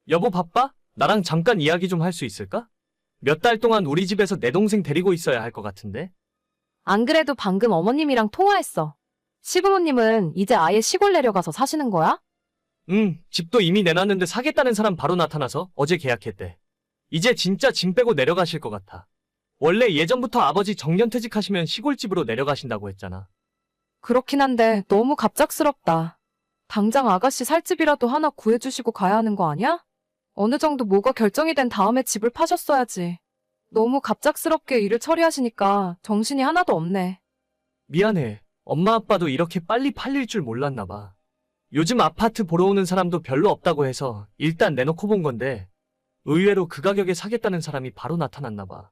여보 바빠? 나랑 잠깐 이야기 좀 할 수 있을까? 몇 달 동안 우리 집에서 내 동생 데리고 있어야 할 것 같은데? 안 그래도 방금 어머님이랑 통화했어. 시부모님은 이제 아예 시골 내려가서 사시는 거야? 응, 집도 이미 내놨는데 사겠다는 사람 바로 나타나서 어제 계약했대. 이제 진짜 짐 빼고 내려가실 것 같아. 원래 예전부터 아버지 정년퇴직하시면 시골집으로 내려가신다고 했잖아. 그렇긴 한데 너무 갑작스럽다. 당장 아가씨 살 집이라도 하나 구해주시고 가야 하는 거 아니야? 어느 정도 뭐가 결정이 된 다음에 집을 파셨어야지. 너무 갑작스럽게 일을 처리하시니까 정신이 하나도 없네. 미안해. 엄마 아빠도 이렇게 빨리 팔릴 줄 몰랐나 봐. 요즘 아파트 보러 오는 사람도 별로 없다고 해서 일단 내놓고 본 건데 의외로 그 가격에 사겠다는 사람이 바로 나타났나 봐.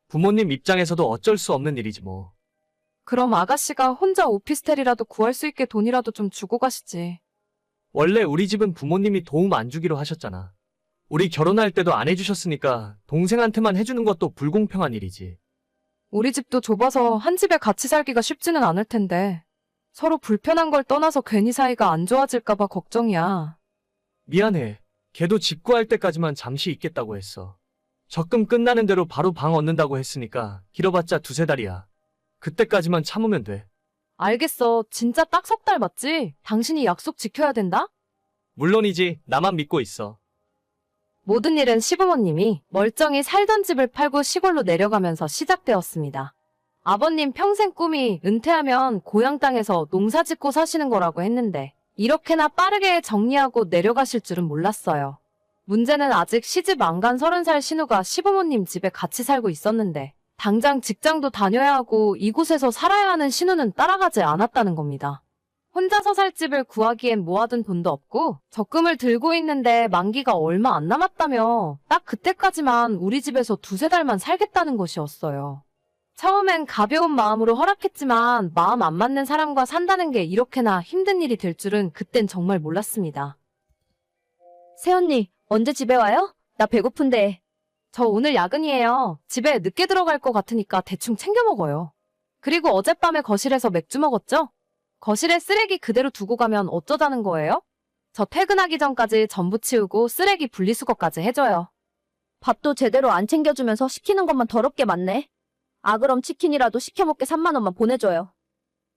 부모님 입장에서도 어쩔 수 없는 일이지 뭐. 그럼 아가씨가 혼자 오피스텔이라도 구할 수 있게 돈이라도 좀 주고 가시지. 원래 우리 집은 부모님이 도움 안 주기로 하셨잖아. 우리 결혼할 때도 안 해주셨으니까 동생한테만 해주는 것도 불공평한 일이지. 우리 집도 좁아서 한 집에 같이 살기가 쉽지는 않을 텐데 서로 불편한 걸 떠나서 괜히 사이가 안 좋아질까 봐 걱정이야. 미안해. 걔도 집 구할 때까지만 잠시 있겠다고 했어. 적금 끝나는 대로 바로 방 얻는다고 했으니까 길어봤자 두세 달이야. 그때까지만 참으면 돼. 알겠어. 진짜 딱 석 달 맞지? 당신이 약속 지켜야 된다? 물론이지. 나만 믿고 있어. 모든 일은 시부모님이 멀쩡히 살던 집을 팔고 시골로 내려가면서 시작되었습니다. 아버님 평생 꿈이 은퇴하면 고향 땅에서 농사 짓고 사시는 거라고 했는데 이렇게나 빠르게 정리하고 내려가실 줄은 몰랐어요. 문제는 아직 시집 안 간 30살 신우가 시부모님 집에 같이 살고 있었는데 당장 직장도 다녀야 하고 이곳에서 살아야 하는 신우는 따라가지 않았다는 겁니다. 혼자서 살 집을 구하기엔 모아둔 돈도 없고 적금을 들고 있는데 만기가 얼마 안 남았다며 딱 그때까지만 우리 집에서 두세 달만 살겠다는 것이었어요. 처음엔 가벼운 마음으로 허락했지만 마음 안 맞는 사람과 산다는 게 이렇게나 힘든 일이 될 줄은 그땐 정말 몰랐습니다. 새언니, 언제 집에 와요? 나 배고픈데. 저 오늘 야근이에요. 집에 늦게 들어갈 것 같으니까 대충 챙겨 먹어요. 그리고 어젯밤에 거실에서 맥주 먹었죠? 거실에 쓰레기 그대로 두고 가면 어쩌자는 거예요? 저 퇴근하기 전까지 전부 치우고 쓰레기 분리수거까지 해줘요. 밥도 제대로 안 챙겨주면서 시키는 것만 더럽게 많네. 아, 그럼 치킨이라도 시켜 먹게 3만 원만 보내줘요.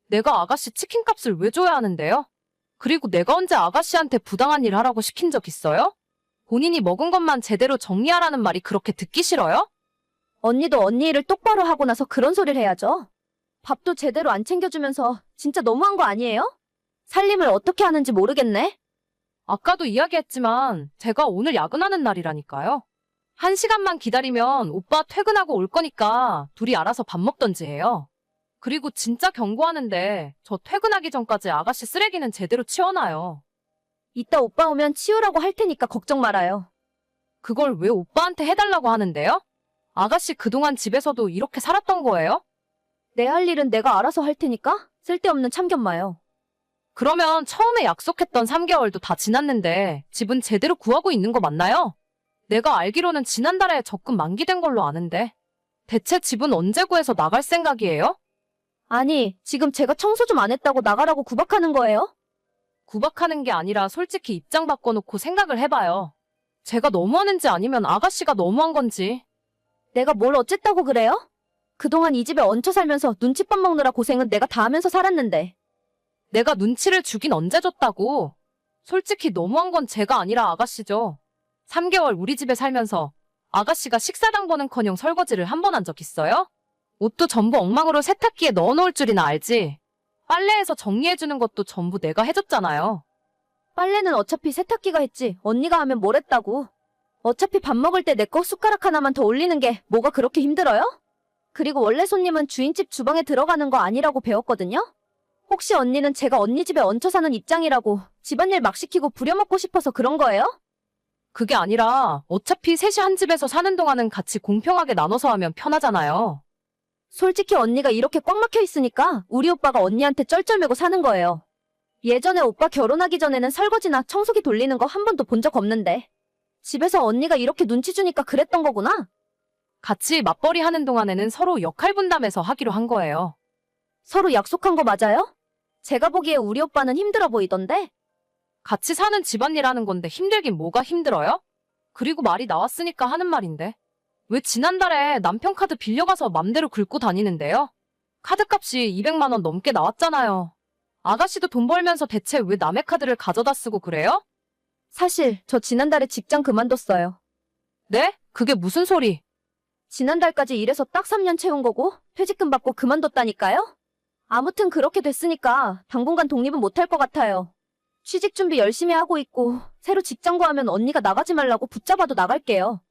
내가 아가씨 치킨값을 왜 줘야 하는데요? 그리고 내가 언제 아가씨한테 부당한 일 하라고 시킨 적 있어요? 본인이 먹은 것만 제대로 정리하라는 말이 그렇게 듣기 싫어요? 언니도 언니 일을 똑바로 하고 나서 그런 소리를 해야죠. 밥도 제대로 안 챙겨주면서 진짜 너무한 거 아니에요? 살림을 어떻게 하는지 모르겠네. 아까도 이야기했지만 제가 오늘 야근하는 날이라니까요. 1시간만 기다리면 오빠 퇴근하고 올 거니까 둘이 알아서 밥 먹던지 해요. 그리고 진짜 경고하는데 저 퇴근하기 전까지 아가씨 쓰레기는 제대로 치워놔요. 이따 오빠 오면 치우라고 할 테니까 걱정 말아요. 그걸 왜 오빠한테 해달라고 하는데요? 아가씨 그동안 집에서도 이렇게 살았던 거예요? 내 할 일은 내가 알아서 할 테니까 쓸데없는 참견 마요. 그러면 처음에 약속했던 3개월도 다 지났는데 집은 제대로 구하고 있는 거 맞나요? 내가 알기로는 지난달에 적금 만기된 걸로 아는데 대체 집은 언제 구해서 나갈 생각이에요? 아니, 지금 제가 청소 좀 안 했다고 나가라고 구박하는 거예요? 구박하는 게 아니라 솔직히 입장 바꿔놓고 생각을 해봐요. 제가 너무하는지 아니면 아가씨가 너무한 건지. 내가 뭘 어쨌다고 그래요? 그동안 이 집에 얹혀 살면서 눈칫밥 먹느라 고생은 내가 다 하면서 살았는데. 내가 눈치를 주긴 언제 줬다고? 솔직히 너무한 건 제가 아니라 아가씨죠. 3개월 우리 집에 살면서 아가씨가 식사당번은커녕 설거지를 한 번 한 적 있어요? 옷도 전부 엉망으로 세탁기에 넣어놓을 줄이나 알지? 빨래해서 정리해주는 것도 전부 내가 해줬잖아요. 빨래는 어차피 세탁기가 했지 언니가 하면 뭘 했다고. 어차피 밥 먹을 때 내 거 숟가락 하나만 더 올리는 게 뭐가 그렇게 힘들어요? 그리고 원래 손님은 주인집 주방에 들어가는 거 아니라고 배웠거든요? 혹시 언니는 제가 언니 집에 얹혀 사는 입장이라고 집안일 막 시키고 부려먹고 싶어서 그런 거예요? 그게 아니라 어차피 셋이 한 집에서 사는 동안은 같이 공평하게 나눠서 하면 편하잖아요. 솔직히 언니가 이렇게 꽉 막혀 있으니까 우리 오빠가 언니한테 쩔쩔매고 사는 거예요. 예전에 오빠 결혼하기 전에는 설거지나 청소기 돌리는 거 한 번도 본 적 없는데 집에서 언니가 이렇게 눈치 주니까 그랬던 거구나. 같이 맞벌이 하는 동안에는 서로 역할 분담해서 하기로 한 거예요. 서로 약속한 거 맞아요? 제가 보기에 우리 오빠는 힘들어 보이던데? 같이 사는 집안일 하는 건데 힘들긴 뭐가 힘들어요? 그리고 말이 나왔으니까 하는 말인데. 왜 지난달에 남편 카드 빌려가서 맘대로 긁고 다니는데요? 카드값이 200만 원 넘게 나왔잖아요. 아가씨도 돈 벌면서 대체 왜 남의 카드를 가져다 쓰고 그래요? 사실 저 지난달에 직장 그만뒀어요. 네? 그게 무슨 소리? 지난달까지 일해서 딱 3년 채운 거고 퇴직금 받고 그만뒀다니까요? 아무튼 그렇게 됐으니까 당분간 독립은 못할 것 같아요. 취직 준비 열심히 하고 있고 새로 직장 구하면 언니가 나가지 말라고 붙잡아도 나갈게요.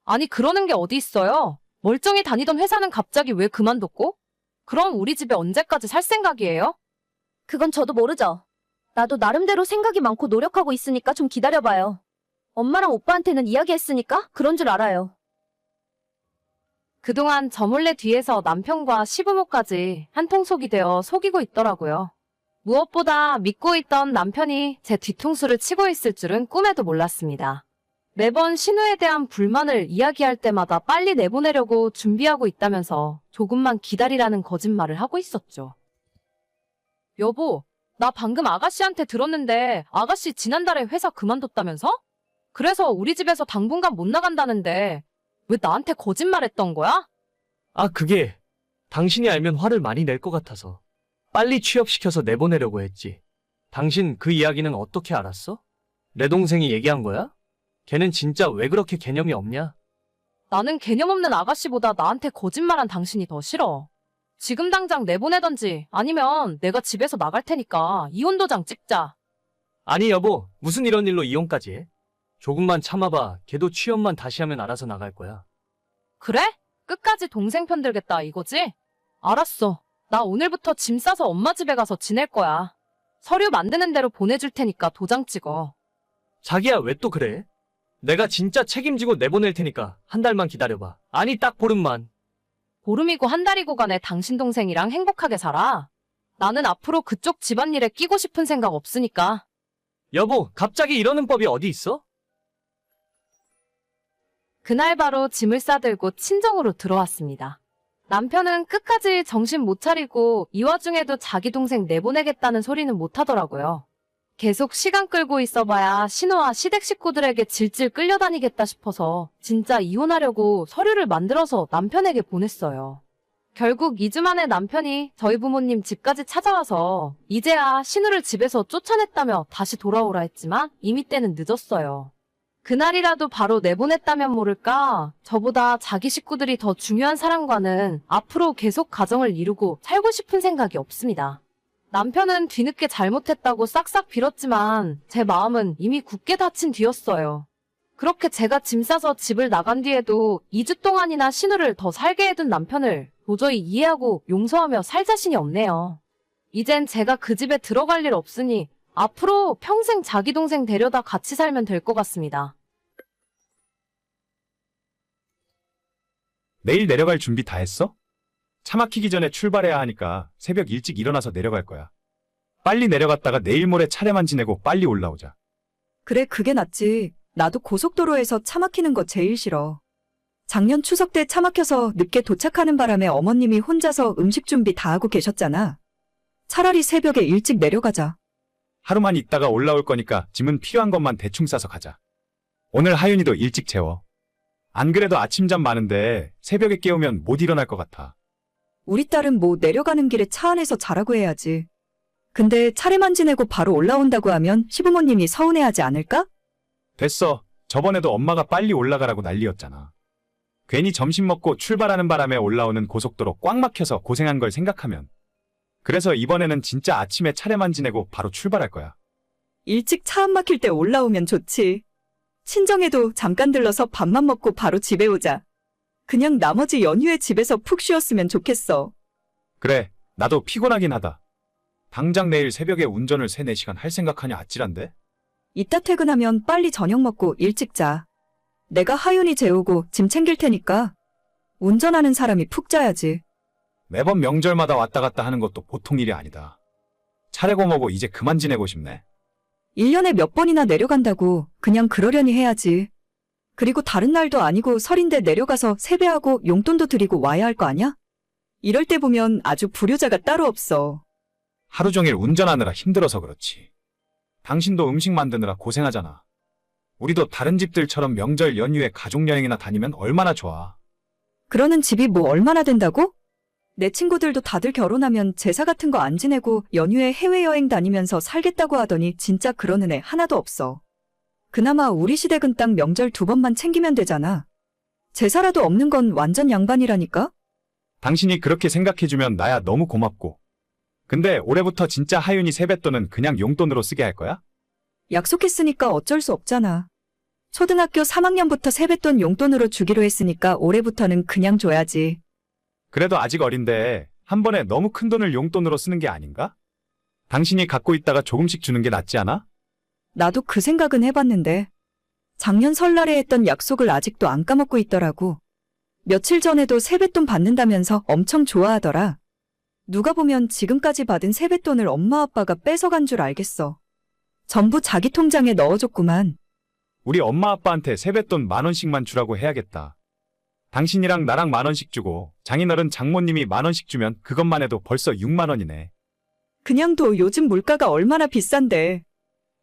아니, 그러는 게 어디 있어요? 멀쩡히 다니던 회사는 갑자기 왜 그만뒀고? 그럼 우리 집에 언제까지 살 생각이에요? 그건 저도 모르죠. 나도 나름대로 생각이 많고 노력하고 있으니까 좀 기다려봐요. 엄마랑 오빠한테는 이야기했으니까 그런 줄 알아요. 그동안 저 몰래 뒤에서 남편과 시부모까지 한통속이 되어 속이고 있더라고요. 무엇보다 믿고 있던 남편이 제 뒤통수를 치고 있을 줄은 꿈에도 몰랐습니다. 매번 신우에 대한 불만을 이야기할 때마다 빨리 내보내려고 준비하고 있다면서 조금만 기다리라는 거짓말을 하고 있었죠. 여보, 나 방금 아가씨한테 들었는데 아가씨 지난달에 회사 그만뒀다면서? 그래서 우리 집에서 당분간 못 나간다는데 왜 나한테 거짓말했던 거야? 아, 그게 당신이 알면 화를 많이 낼 것 같아서 빨리 취업시켜서 내보내려고 했지. 당신 그 이야기는 어떻게 알았어? 내 동생이 얘기한 거야? 걔는 진짜 왜 그렇게 개념이 없냐? 나는 개념 없는 아가씨보다 나한테 거짓말한 당신이 더 싫어. 지금 당장 내보내던지 아니면 내가 집에서 나갈 테니까 이혼 도장 찍자. 아니 여보, 무슨 이런 일로 이혼까지 해? 조금만 참아봐. 걔도 취업만 다시 하면 알아서 나갈 거야. 그래? 끝까지 동생 편 들겠다 이거지? 알았어. 나 오늘부터 짐 싸서 엄마 집에 가서 지낼 거야. 서류 만드는 대로 보내줄 테니까 도장 찍어. 자기야, 왜 또 그래? 내가 진짜 책임지고 내보낼 테니까 한 달만 기다려봐. 아니, 딱 보름만. 보름이고 한 달이고 간에 당신 동생이랑 행복하게 살아. 나는 앞으로 그쪽 집안일에 끼고 싶은 생각 없으니까. 여보, 갑자기 이러는 법이 어디 있어? 그날 바로 짐을 싸들고 친정으로 들어왔습니다. 남편은 끝까지 정신 못 차리고 이 와중에도 자기 동생 내보내겠다는 소리는 못 하더라고요. 계속 시간 끌고 있어봐야 신우와 시댁 식구들에게 질질 끌려다니겠다 싶어서 진짜 이혼하려고 서류를 만들어서 남편에게 보냈어요. 결국 2주 만에 남편이 저희 부모님 집까지 찾아와서 이제야 신우를 집에서 쫓아냈다며 다시 돌아오라 했지만 이미 때는 늦었어요. 그날이라도 바로 내보냈다면 모를까 저보다 자기 식구들이 더 중요한 사람과는 앞으로 계속 가정을 이루고 살고 싶은 생각이 없습니다. 남편은 뒤늦게 잘못했다고 싹싹 빌었지만 제 마음은 이미 굳게 닫힌 뒤였어요. 그렇게 제가 짐 싸서 집을 나간 뒤에도 2주 동안이나 신우를 더 살게 해둔 남편을 도저히 이해하고 용서하며 살 자신이 없네요. 이젠 제가 그 집에 들어갈 일 없으니 앞으로 평생 자기 동생 데려다 같이 살면 될 것 같습니다. 내일 내려갈 준비 다 했어? 차 막히기 전에 출발해야 하니까 새벽 일찍 일어나서 내려갈 거야. 빨리 내려갔다가 내일 모레 차례만 지내고 빨리 올라오자. 그래, 그게 낫지. 나도 고속도로에서 차 막히는 거 제일 싫어. 작년 추석 때 차 막혀서 늦게 도착하는 바람에 어머님이 혼자서 음식 준비 다 하고 계셨잖아. 차라리 새벽에 일찍 내려가자. 하루만 있다가 올라올 거니까 짐은 필요한 것만 대충 싸서 가자. 오늘 하윤이도 일찍 재워. 안 그래도 아침잠 많은데 새벽에 깨우면 못 일어날 것 같아. 우리 딸은 뭐 내려가는 길에 차 안에서 자라고 해야지. 근데 차례만 지내고 바로 올라온다고 하면 시부모님이 서운해하지 않을까? 됐어. 저번에도 엄마가 빨리 올라가라고 난리였잖아. 괜히 점심 먹고 출발하는 바람에 올라오는 고속도로 꽉 막혀서 고생한 걸 생각하면. 그래서 이번에는 진짜 아침에 차례만 지내고 바로 출발할 거야. 일찍 차 안 막힐 때 올라오면 좋지. 친정에도 잠깐 들러서 밥만 먹고 바로 집에 오자. 그냥 나머지 연휴에 집에서 푹 쉬었으면 좋겠어. 그래, 나도 피곤하긴 하다. 당장 내일 새벽에 운전을 3, 4시간 할 생각하냐 아찔한데? 이따 퇴근하면 빨리 저녁 먹고 일찍 자. 내가 하윤이 재우고 짐 챙길 테니까. 운전하는 사람이 푹 자야지. 매번 명절마다 왔다 갔다 하는 것도 보통 일이 아니다. 차례고 뭐고 이제 그만 지내고 싶네. 1년에 몇 번이나 내려간다고 그냥 그러려니 해야지. 그리고 다른 날도 아니고 설인데 내려가서 세배하고 용돈도 드리고 와야 할 거 아냐? 이럴 때 보면 아주 불효자가 따로 없어. 하루 종일 운전하느라 힘들어서 그렇지. 당신도 음식 만드느라 고생하잖아. 우리도 다른 집들처럼 명절 연휴에 가족여행이나 다니면 얼마나 좋아. 그러는 집이 뭐 얼마나 된다고? 내 친구들도 다들 결혼하면 제사 같은 거 안 지내고 연휴에 해외여행 다니면서 살겠다고 하더니 진짜 그러는 애 하나도 없어. 그나마 우리 시댁은 딱 명절 2번만 챙기면 되잖아. 제사라도 없는 건 완전 양반이라니까? 당신이 그렇게 생각해주면 나야 너무 고맙고. 근데 올해부터 진짜 하윤이 세뱃돈은 그냥 용돈으로 쓰게 할 거야? 약속했으니까 어쩔 수 없잖아. 초등학교 3학년부터 세뱃돈 용돈으로 주기로 했으니까 올해부터는 그냥 줘야지. 그래도 아직 어린데 한 번에 너무 큰 돈을 용돈으로 쓰는 게 아닌가? 당신이 갖고 있다가 조금씩 주는 게 낫지 않아? 나도 그 생각은 해봤는데 작년 설날에 했던 약속을 아직도 안 까먹고 있더라고. 며칠 전에도 세뱃돈 받는다면서 엄청 좋아하더라. 누가 보면 지금까지 받은 세뱃돈을 엄마 아빠가 뺏어간 줄 알겠어. 전부 자기 통장에 넣어줬구만. 우리 엄마 아빠한테 세뱃돈 10,000원씩만 주라고 해야겠다. 당신이랑 나랑 10,000원씩 주고 장인어른 장모님이 10,000원씩 주면 그것만 해도 벌써 60,000원이네. 그냥 도 요즘 물가가 얼마나 비싼데.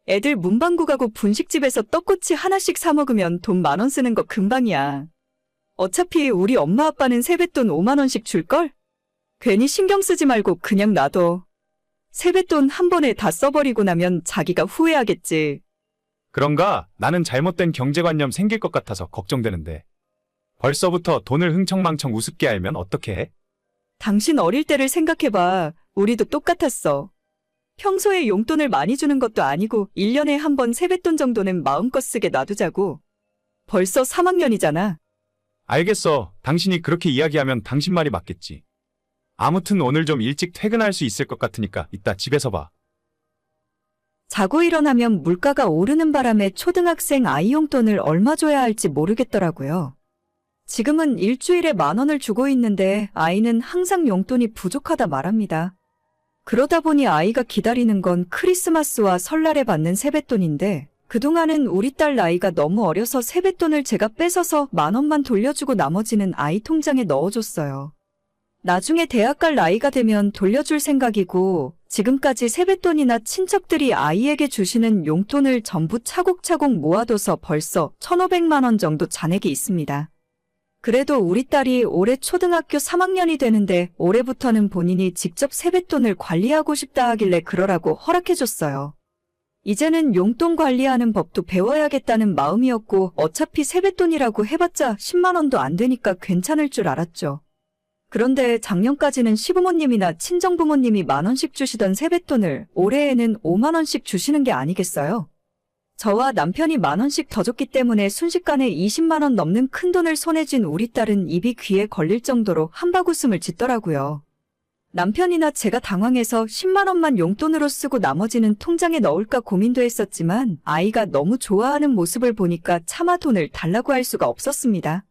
애들 문방구 가고 분식집에서 떡꼬치 하나씩 사 먹으면 돈 10,000원 쓰는 거 금방이야. 어차피 우리 엄마 아빠는 세뱃돈 50,000원씩 줄걸? 괜히 신경 쓰지 말고 그냥 놔둬. 세뱃돈 한 번에 다 써버리고 나면 자기가 후회하겠지. 그런가? 나는 잘못된 경제관념 생길 것 같아서 걱정되는데. 벌써부터 돈을 흥청망청 우습게 알면 어떻게 해? 당신 어릴 때를 생각해봐. 우리도 똑같았어. 평소에 용돈을 많이 주는 것도 아니고 1년에 한 번 세뱃돈 정도는 마음껏 쓰게 놔두자고. 벌써 3학년이잖아. 알겠어. 당신이 그렇게 이야기하면 당신 말이 맞겠지. 아무튼 오늘 좀 일찍 퇴근할 수 있을 것 같으니까 이따 집에서 봐. 자고 일어나면 물가가 오르는 바람에 초등학생 아이 용돈을 얼마 줘야 할지 모르겠더라고요. 지금은 일주일에 10,000원을 주고 있는데 아이는 항상 용돈이 부족하다 말합니다. 그러다 보니 아이가 기다리는 건 크리스마스와 설날에 받는 세뱃돈인데 그동안은 우리 딸 나이가 너무 어려서 세뱃돈을 제가 뺏어서 10,000원만 돌려주고 나머지는 아이 통장에 넣어줬어요. 나중에 대학 갈 나이가 되면 돌려줄 생각이고 지금까지 세뱃돈이나 친척들이 아이에게 주시는 용돈을 전부 차곡차곡 모아둬서 벌써 1,500만 원 정도 잔액이 있습니다. 그래도 우리 딸이 올해 초등학교 3학년이 되는데 올해부터는 본인이 직접 세뱃돈을 관리하고 싶다 하길래 그러라고 허락해줬어요. 이제는 용돈 관리하는 법도 배워야겠다는 마음이었고 어차피 세뱃돈이라고 해봤자 10만 원도 안 되니까 괜찮을 줄 알았죠. 그런데 작년까지는 시부모님이나 친정부모님이 10,000원씩 주시던 세뱃돈을 올해에는 50,000원씩 주시는 게 아니겠어요? 저와 남편이 10,000원씩 더 줬기 때문에 순식간에 20만 원 넘는 큰돈을 손에 쥔 우리 딸은 입이 귀에 걸릴 정도로 한바구음을 짓더라고요. 남편이나 제가 당황해서 10만 원만 용돈으로 쓰고 나머지는 통장에 넣을까 고민도 했었지만 아이가 너무 좋아하는 모습을 보니까 차마 돈을 달라고 할 수가 없었습니다.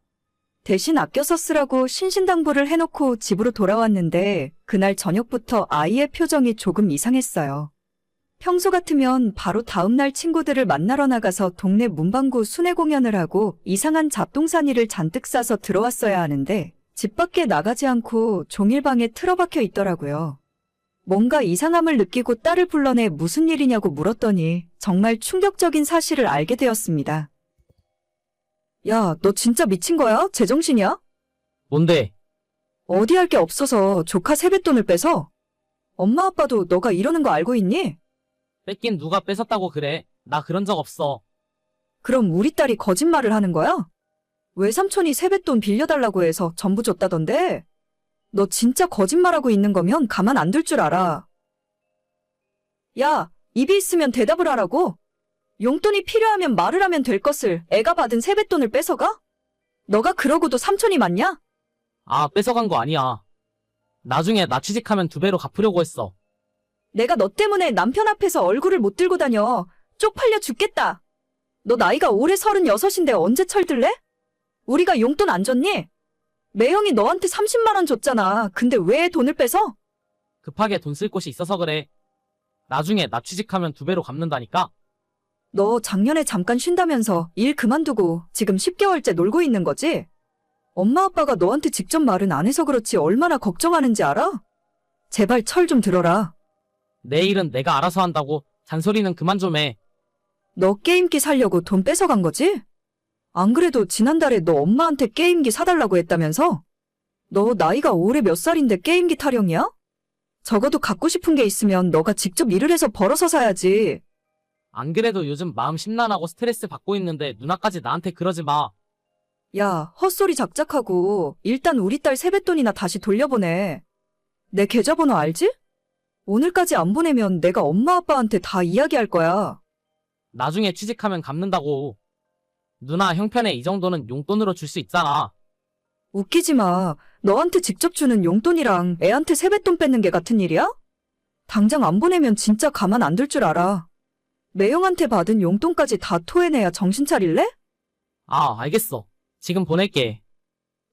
대신 아껴서 쓰라고 신신당부를 해놓고 집으로 돌아왔는데 그날 저녁부터 아이의 표정이 조금 이상했어요. 평소 같으면 바로 다음날 친구들을 만나러 나가서 동네 문방구 순회 공연을 하고 이상한 잡동사니를 잔뜩 싸서 들어왔어야 하는데 집 밖에 나가지 않고 종일 방에 틀어박혀 있더라고요. 뭔가 이상함을 느끼고 딸을 불러내 무슨 일이냐고 물었더니 정말 충격적인 사실을 알게 되었습니다. 야, 너 진짜 미친 거야? 제정신이야? 뭔데? 어디 할 게 없어서 조카 세뱃돈을 뺏어? 엄마 아빠도 너가 이러는 거 알고 있니? 뺏긴 누가 뺏었다고 그래. 나 그런 적 없어. 그럼 우리 딸이 거짓말을 하는 거야? 외삼촌이 세뱃돈 빌려달라고 해서 전부 줬다던데? 너 진짜 거짓말하고 있는 거면 가만 안 둘 줄 알아. 야, 입이 있으면 대답을 하라고. 용돈이 필요하면 말을 하면 될 것을 애가 받은 세뱃돈을 뺏어가? 너가 그러고도 삼촌이 맞냐? 아, 뺏어간 거 아니야. 나중에 나 취직하면 2배로 갚으려고 했어. 내가 너 때문에 남편 앞에서 얼굴을 못 들고 다녀. 쪽팔려 죽겠다. 너 나이가 올해 36인데 언제 철들래? 우리가 용돈 안 줬니? 매형이 너한테 30만 원 줬잖아. 근데 왜 돈을 뺏어? 급하게 돈 쓸 곳이 있어서 그래. 나중에 나 취직하면 2배로 갚는다니까? 너 작년에 잠깐 쉰다면서 일 그만두고 지금 10개월째 놀고 있는 거지? 엄마 아빠가 너한테 직접 말은 안 해서 그렇지 얼마나 걱정하는지 알아? 제발 철 좀 들어라. 내 일은 내가 알아서 한다고. 잔소리는 그만 좀 해. 너 게임기 사려고 돈 뺏어간 거지? 안 그래도 지난달에 너 엄마한테 게임기 사달라고 했다면서? 너 나이가 올해 몇 살인데 게임기 타령이야? 적어도 갖고 싶은 게 있으면 너가 직접 일을 해서 벌어서 사야지. 안 그래도 요즘 마음 심란하고 스트레스 받고 있는데 누나까지 나한테 그러지 마. 야, 헛소리 작작하고 일단 우리 딸 세뱃돈이나 다시 돌려보내. 내 계좌번호 알지? 오늘까지 안 보내면 내가 엄마 아빠한테 다 이야기할 거야. 나중에 취직하면 갚는다고. 누나 형편에 이 정도는 용돈으로 줄 수 있잖아. 웃기지 마. 너한테 직접 주는 용돈이랑 애한테 세뱃돈 뺏는 게 같은 일이야? 당장 안 보내면 진짜 가만 안 둘 줄 알아. 매형한테 받은 용돈까지 다 토해내야 정신 차릴래? 아, 알겠어. 지금 보낼게.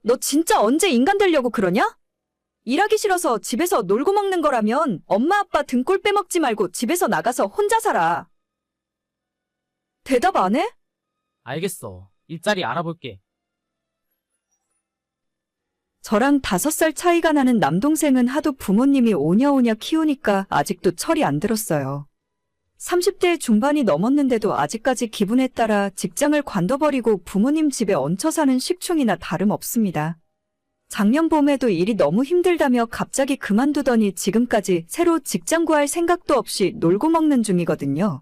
너 진짜 언제 인간 되려고 그러냐? 일하기 싫어서 집에서 놀고 먹는 거라면 엄마 아빠 등골 빼먹지 말고 집에서 나가서 혼자 살아. 대답 안 해? 알겠어. 일자리 알아볼게. 저랑 5살 차이가 나는 남동생은 하도 부모님이 오냐오냐 키우니까 아직도 철이 안 들었어요. 30대 중반이 넘었는데도 아직까지 기분에 따라 직장을 관둬버리고 부모님 집에 얹혀 사는 식충이나 다름없습니다. 작년 봄에도 일이 너무 힘들다며 갑자기 그만두더니 지금까지 새로 직장 구할 생각도 없이 놀고 먹는 중이거든요.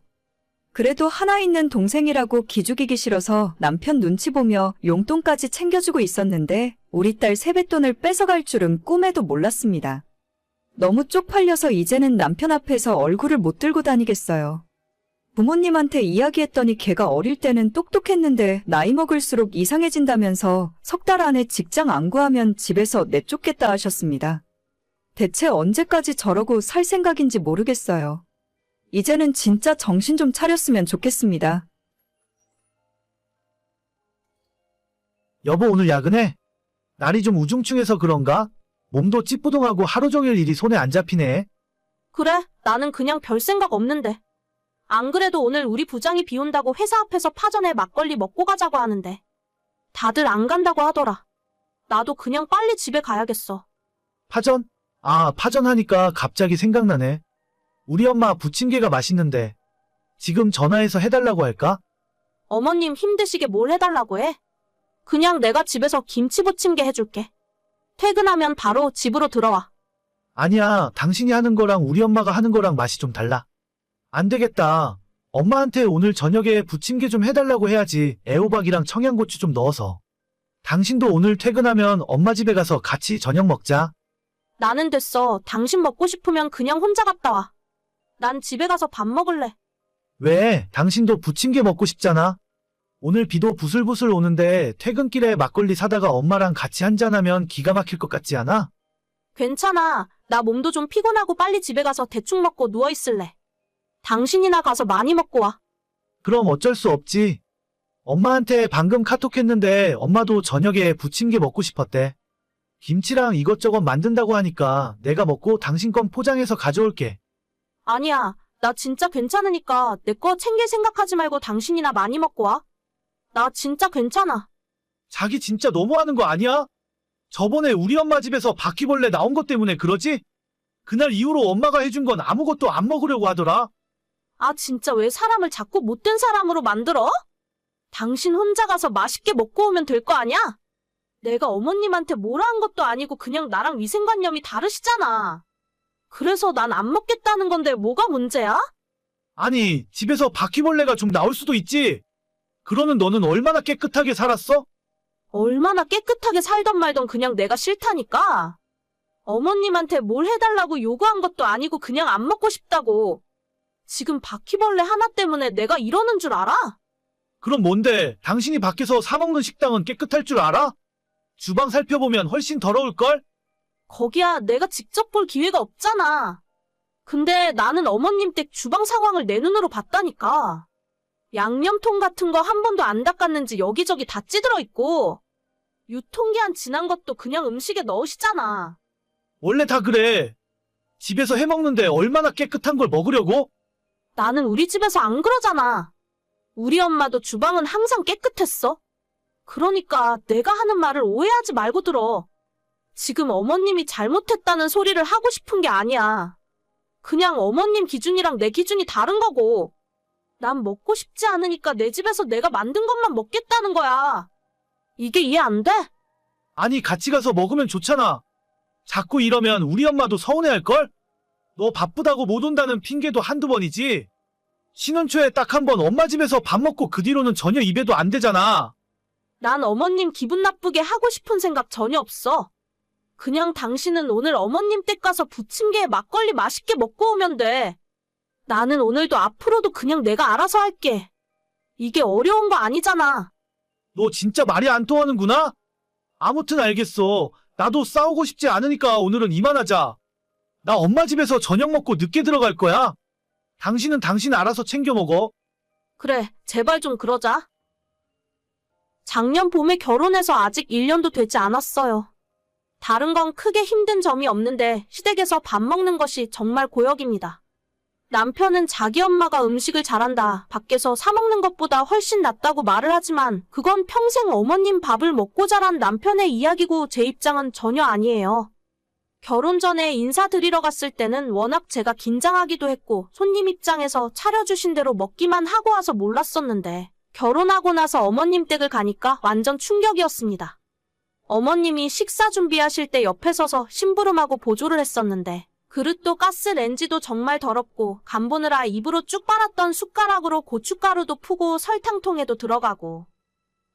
그래도 하나 있는 동생이라고 기죽이기 싫어서 남편 눈치 보며 용돈까지 챙겨주고 있었는데 우리 딸 세뱃돈을 뺏어갈 줄은 꿈에도 몰랐습니다. 너무 쪽팔려서 이제는 남편 앞에서 얼굴을 못 들고 다니겠어요. 부모님한테 이야기했더니 걔가 어릴 때는 똑똑했는데 나이 먹을수록 이상해진다면서 3달 안에 직장 안 구하면 집에서 내쫓겠다 하셨습니다. 대체 언제까지 저러고 살 생각인지 모르겠어요. 이제는 진짜 정신 좀 차렸으면 좋겠습니다. 여보, 오늘 야근해? 날이 좀 우중충해서 그런가? 몸도 찌뿌둥하고 하루 종일 일이 손에 안 잡히네. 그래, 나는 그냥 별 생각 없는데. 안 그래도 오늘 우리 부장이 비 온다고 회사 앞에서 파전에 막걸리 먹고 가자고 하는데. 다들 안 간다고 하더라. 나도 그냥 빨리 집에 가야겠어. 파전? 아, 파전 하니까 갑자기 생각나네. 우리 엄마 부침개가 맛있는데 지금 전화해서 해달라고 할까? 어머님 힘드시게 뭘 해달라고 해? 그냥 내가 집에서 김치 부침개 해줄게. 퇴근하면 바로 집으로 들어와. 아니야, 당신이 하는 거랑 우리 엄마가 하는 거랑 맛이 좀 달라. 안 되겠다. 엄마한테 오늘 저녁에 부침개 좀 해달라고 해야지. 애호박이랑 청양고추 좀 넣어서. 당신도 오늘 퇴근하면 엄마 집에 가서 같이 저녁 먹자. 나는 됐어. 당신 먹고 싶으면 그냥 혼자 갔다 와. 난 집에 가서 밥 먹을래. 왜? 당신도 부침개 먹고 싶잖아. 오늘 비도 부슬부슬 오는데 퇴근길에 막걸리 사다가 엄마랑 같이 한잔하면 기가 막힐 것 같지 않아? 괜찮아. 나 몸도 좀 피곤하고 빨리 집에 가서 대충 먹고 누워있을래. 당신이나 가서 많이 먹고 와. 그럼 어쩔 수 없지. 엄마한테 방금 카톡했는데 엄마도 저녁에 부침개 먹고 싶었대. 김치랑 이것저것 만든다고 하니까 내가 먹고 당신 건 포장해서 가져올게. 아니야. 나 진짜 괜찮으니까 내 거 챙길 생각하지 말고 당신이나 많이 먹고 와. 나 진짜 괜찮아. 자기 진짜 너무하는 거 아니야? 저번에 우리 엄마 집에서 바퀴벌레 나온 것 때문에 그러지? 그날 이후로 엄마가 해준 건 아무것도 안 먹으려고 하더라. 아, 진짜 왜 사람을 자꾸 못된 사람으로 만들어? 당신 혼자 가서 맛있게 먹고 오면 될 거 아니야? 내가 어머님한테 뭐라 한 것도 아니고 그냥 나랑 위생관념이 다르시잖아. 그래서 난 안 먹겠다는 건데 뭐가 문제야? 아니, 집에서 바퀴벌레가 좀 나올 수도 있지. 그러는 너는 얼마나 깨끗하게 살았어? 얼마나 깨끗하게 살던 말던 그냥 내가 싫다니까. 어머님한테 뭘 해달라고 요구한 것도 아니고 그냥 안 먹고 싶다고. 지금 바퀴벌레 하나 때문에 내가 이러는 줄 알아? 그럼 뭔데? 당신이 밖에서 사 먹는 식당은 깨끗할 줄 알아? 주방 살펴보면 훨씬 더러울걸? 거기야 내가 직접 볼 기회가 없잖아. 근데 나는 어머님 댁 주방 상황을 내 눈으로 봤다니까. 양념통 같은 거 한 번도 안 닦았는지 여기저기 다 찌들어 있고 유통기한 지난 것도 그냥 음식에 넣으시잖아. 원래 다 그래. 집에서 해먹는데 얼마나 깨끗한 걸 먹으려고? 나는 우리 집에서 안 그러잖아. 우리 엄마도 주방은 항상 깨끗했어. 그러니까 내가 하는 말을 오해하지 말고 들어. 지금 어머님이 잘못했다는 소리를 하고 싶은 게 아니야. 그냥 어머님 기준이랑 내 기준이 다른 거고. 난 먹고 싶지 않으니까 내 집에서 내가 만든 것만 먹겠다는 거야. 이게 이해 안 돼? 아니, 같이 가서 먹으면 좋잖아. 자꾸 이러면 우리 엄마도 서운해할걸? 너 바쁘다고 못 온다는 핑계도 한두 번이지. 신혼 초에 딱 한 번 엄마 집에서 밥 먹고 그 뒤로는 전혀 입에도 안 대잖아. 난 어머님 기분 나쁘게 하고 싶은 생각 전혀 없어. 그냥 당신은 오늘 어머님 댁 가서 부침개에 막걸리 맛있게 먹고 오면 돼. 나는 오늘도 앞으로도 그냥 내가 알아서 할게. 이게 어려운 거 아니잖아. 너 진짜 말이 안 통하는구나? 아무튼 알겠어. 나도 싸우고 싶지 않으니까 오늘은 이만하자. 나 엄마 집에서 저녁 먹고 늦게 들어갈 거야. 당신은 당신 알아서 챙겨 먹어. 그래, 제발 좀 그러자. 작년 봄에 결혼해서 아직 1년도 되지 않았어요. 다른 건 크게 힘든 점이 없는데 시댁에서 밥 먹는 것이 정말 고역입니다. 남편은 자기 엄마가 음식을 잘한다, 밖에서 사 먹는 것보다 훨씬 낫다고 말을 하지만 그건 평생 어머님 밥을 먹고 자란 남편의 이야기고 제 입장은 전혀 아니에요. 결혼 전에 인사드리러 갔을 때는 워낙 제가 긴장하기도 했고 손님 입장에서 차려주신 대로 먹기만 하고 와서 몰랐었는데 결혼하고 나서 어머님 댁을 가니까 완전 충격이었습니다. 어머님이 식사 준비하실 때 옆에 서서 심부름하고 보조를 했었는데 그릇도 가스렌지도 정말 더럽고 간 보느라 입으로 쭉 빨았던 숟가락으로 고춧가루도 푸고 설탕통에도 들어가고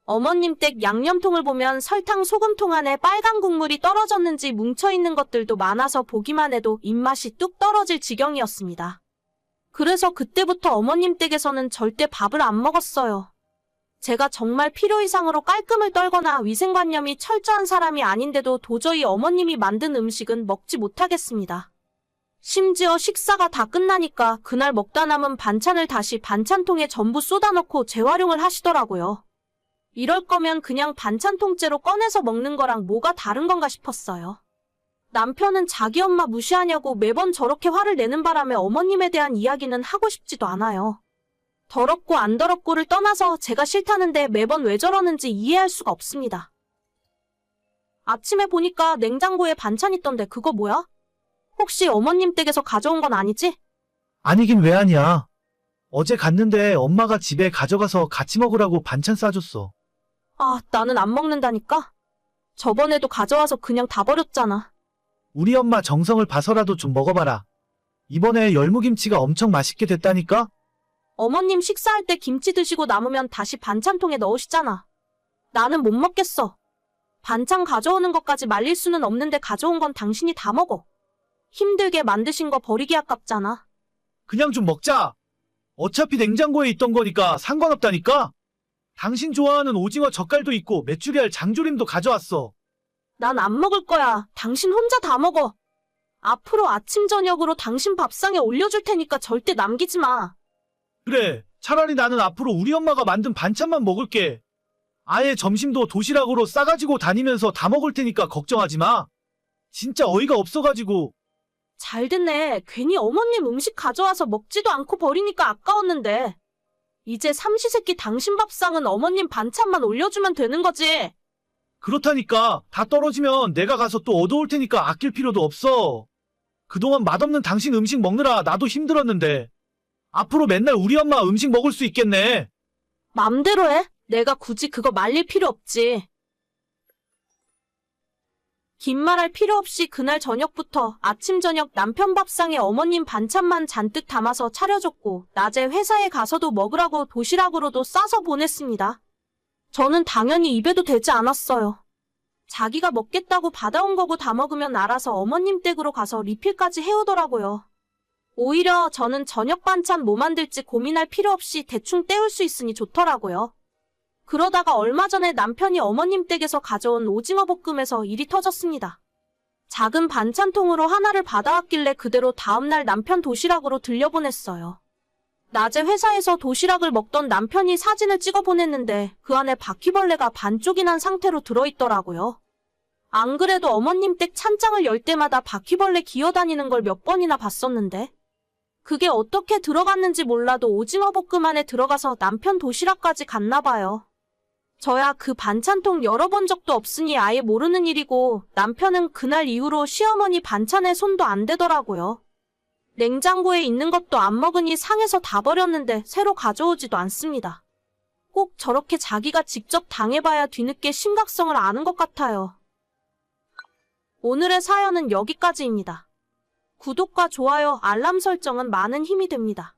어머님 댁 양념통을 보면 설탕 소금통 안에 빨간 국물이 떨어졌는지 뭉쳐있는 것들도 많아서 보기만 해도 입맛이 뚝 떨어질 지경이었습니다. 그래서 그때부터 어머님 댁에서는 절대 밥을 안 먹었어요. 제가 정말 필요 이상으로 깔끔을 떨거나 위생관념이 철저한 사람이 아닌데도 도저히 어머님이 만든 음식은 먹지 못하겠습니다. 심지어 식사가 다 끝나니까 그날 먹다 남은 반찬을 다시 반찬통에 전부 쏟아넣고 재활용을 하시더라고요. 이럴 거면 그냥 반찬통째로 꺼내서 먹는 거랑 뭐가 다른 건가 싶었어요. 남편은 자기 엄마 무시하냐고 매번 저렇게 화를 내는 바람에 어머님에 대한 이야기는 하고 싶지도 않아요. 더럽고 안 더럽고를 떠나서 제가 싫다는데 매번 왜 저러는지 이해할 수가 없습니다. 아침에 보니까 냉장고에 반찬 있던데 그거 뭐야? 혹시 어머님 댁에서 가져온 건 아니지? 아니긴 왜 아니야. 어제 갔는데 엄마가 집에 가져가서 같이 먹으라고 반찬 싸줬어. 아, 나는 안 먹는다니까? 저번에도 가져와서 그냥 다 버렸잖아. 우리 엄마 정성을 봐서라도 좀 먹어봐라. 이번에 열무김치가 엄청 맛있게 됐다니까? 어머님 식사할 때 김치 드시고 남으면 다시 반찬통에 넣으시잖아. 나는 못 먹겠어. 반찬 가져오는 것까지 말릴 수는 없는데 가져온 건 당신이 다 먹어. 힘들게 만드신 거 버리기 아깝잖아. 그냥 좀 먹자. 어차피 냉장고에 있던 거니까 상관없다니까? 당신 좋아하는 오징어 젓갈도 있고 메추리알 장조림도 가져왔어. 난 안 먹을 거야. 당신 혼자 다 먹어. 앞으로 아침 저녁으로 당신 밥상에 올려줄 테니까 절대 남기지 마. 그래, 차라리 나는 앞으로 우리 엄마가 만든 반찬만 먹을게. 아예 점심도 도시락으로 싸가지고 다니면서 다 먹을 테니까 걱정하지 마. 진짜 어이가 없어가지고. 잘 됐네. 괜히 어머님 음식 가져와서 먹지도 않고 버리니까 아까웠는데. 이제 삼시세끼 당신 밥상은 어머님 반찬만 올려주면 되는 거지. 그렇다니까. 다 떨어지면 내가 가서 또 얻어올 테니까 아낄 필요도 없어. 그동안 맛없는 당신 음식 먹느라 나도 힘들었는데. 앞으로 맨날 우리 엄마 음식 먹을 수 있겠네. 맘대로 해. 내가 굳이 그거 말릴 필요 없지. 긴 말할 필요 없이 그날 저녁부터 아침 저녁 남편 밥상에 어머님 반찬만 잔뜩 담아서 차려줬고 낮에 회사에 가서도 먹으라고 도시락으로도 싸서 보냈습니다. 저는 당연히 입에도 대지 않았어요. 자기가 먹겠다고 받아온 거고 다 먹으면 알아서 어머님 댁으로 가서 리필까지 해오더라고요. 오히려 저는 저녁 반찬 뭐 만들지 고민할 필요 없이 대충 때울 수 있으니 좋더라고요. 그러다가 얼마 전에 남편이 어머님 댁에서 가져온 오징어 볶음에서 일이 터졌습니다. 작은 반찬통으로 하나를 받아왔길래 그대로 다음날 남편 도시락으로 들려보냈어요. 낮에 회사에서 도시락을 먹던 남편이 사진을 찍어 보냈는데 그 안에 바퀴벌레가 반쪽이 난 상태로 들어있더라고요. 안 그래도 어머님 댁 찬장을 열 때마다 바퀴벌레 기어다니는 걸 몇 번이나 봤었는데 그게 어떻게 들어갔는지 몰라도 오징어 볶음 안에 들어가서 남편 도시락까지 갔나 봐요. 저야 그 반찬통 열어본 적도 없으니 아예 모르는 일이고 남편은 그날 이후로 시어머니 반찬에 손도 안 대더라고요. 냉장고에 있는 것도 안 먹으니 상해서 다 버렸는데 새로 가져오지도 않습니다. 꼭 저렇게 자기가 직접 당해봐야 뒤늦게 심각성을 아는 것 같아요. 오늘의 사연은 여기까지입니다. 구독과 좋아요, 알람 설정은 많은 힘이 됩니다.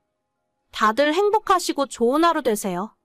다들 행복하시고 좋은 하루 되세요.